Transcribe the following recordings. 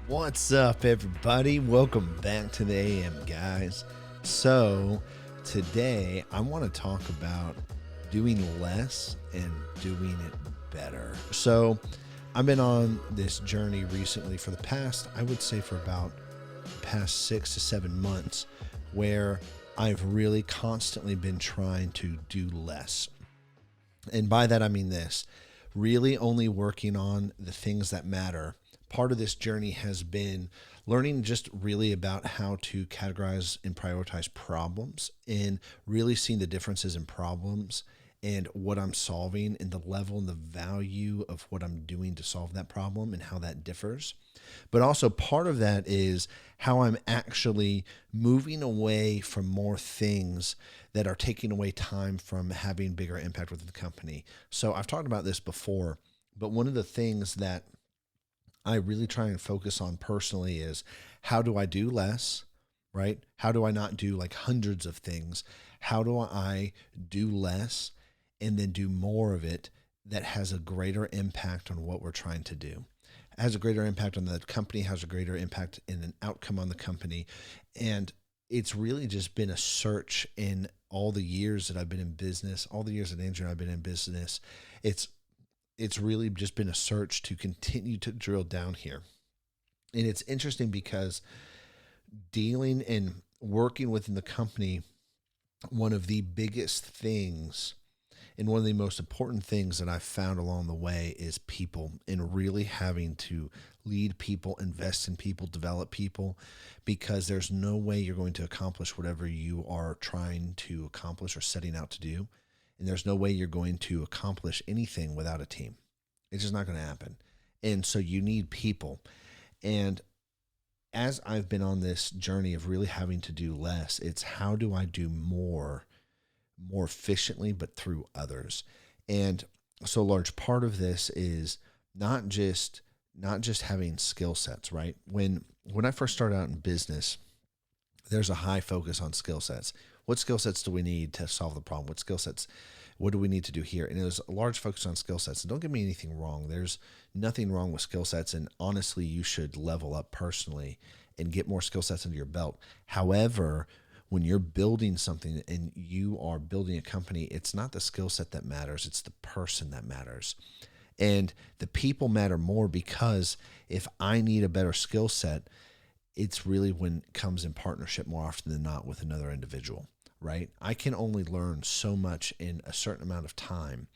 What's up, everybody? Welcome back to the AM, guys. So, today I want to talk about doing less and doing it better. So, I've been on this journey recently for the past, I would say, for about the past 6 to 7 months, where I've really constantly been trying to do less. And by that, I mean this: really only working on the things that matter. Part of this journey has been learning just really about how to categorize and prioritize problems and really seeing the differences in problems and what I'm solving and the level and the value of what I'm doing to solve that problem and how that differs. But also part of that is how I'm actually moving away from more things that are taking away time from having bigger impact within the company. So I've talked about this before, but one of the things that I really try and focus on personally is how do I do less, right? How do I not do like hundreds of things? How do I do less and then do more of it that has a greater impact on what we're trying to do? It has a greater impact on the company, has a greater impact in an outcome on the company. And it's really just been a search in all the years that I've been in business, all the years that Andrew and I've been in business. It's really just been a search to continue to drill down here. And it's interesting because dealing and working within the company, one of the biggest things and one of the most important things that I've found along the way is people, and really having to lead people, invest in people, develop people, because there's no way you're going to accomplish whatever you are trying to accomplish or setting out to do. And there's no way you're going to accomplish anything without a team. It's just not going to happen. And so you need people. And as I've been on this journey of really having to do less, it's how do I do more efficiently, but through others. And so a large part of this is not just having skill sets, right? When I first started out in business, there's a high focus on skill sets. What skill sets do we need to solve the problem? What do we need to do here? And there's a large focus on skill sets. And don't get me anything wrong. There's nothing wrong with skill sets. And honestly, you should level up personally and get more skill sets under your belt. However, when you're building something and you are building a company, it's not the skill set that matters. It's the person that matters. And the people matter more, because if I need a better skill set, it's really when it comes in partnership more often than not with another individual, right? I can only learn so much in a certain amount of time.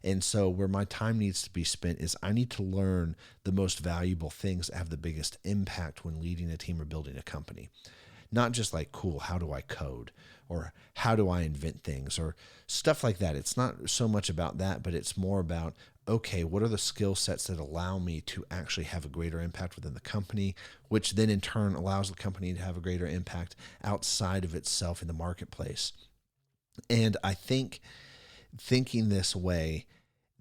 And so where my time needs to be spent is I need to learn the most valuable things that have the biggest impact when leading a team or building a company. Not just like, cool, how do I code? Or how do I invent things? Or stuff like that. It's not so much about that, but it's more about, okay, what are the skill sets that allow me to actually have a greater impact within the company, which then in turn allows the company to have a greater impact outside of itself in the marketplace. And I think thinking this way,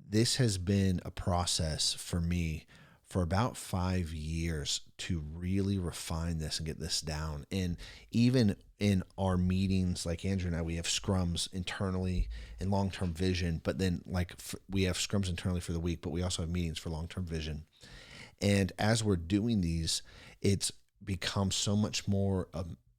this has been a process for me for about 5 years to really refine this and get this down. And even in our meetings, like Andrew and I, we have scrums internally and long-term vision, but then we have scrums internally for the week, but we also have meetings for long-term vision. And as we're doing these, it's become so much more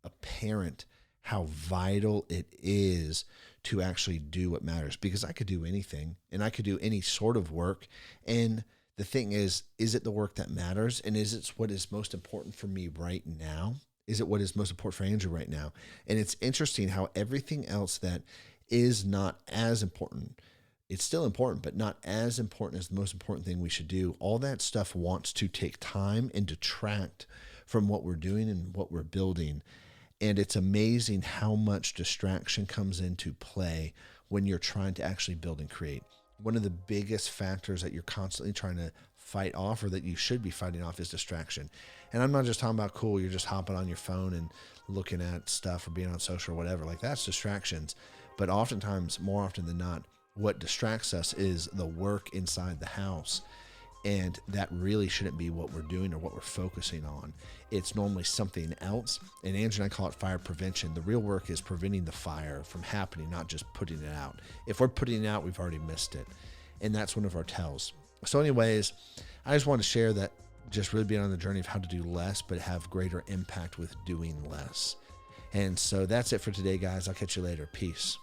apparent how vital it is to actually do what matters, because I could do anything and I could do any sort of work. And the thing is it the work that matters? And is it what is most important for me right now? Is it what is most important for Andrew right now? And it's interesting how everything else that is not as important, it's still important, but not as important as the most important thing we should do. All that stuff wants to take time and detract from what we're doing and what we're building. And it's amazing how much distraction comes into play when you're trying to actually build and create. One of the biggest factors that you're constantly trying to fight off, or that you should be fighting off, is distraction. And I'm not just talking about, cool, you're just hopping on your phone and looking at stuff or being on social or whatever. Like, that's distractions. But oftentimes, more often than not, what distracts us is the work inside the house. And that really shouldn't be what we're doing or what we're focusing on. It's normally something else. And Andrew and I call it fire prevention. The real work is preventing the fire from happening, not just putting it out. If we're putting it out, we've already missed it. And that's one of our tells. So anyways, I just wanted to share that just really being on the journey of how to do less, but have greater impact with doing less. And so that's it for today, guys. I'll catch you later. Peace.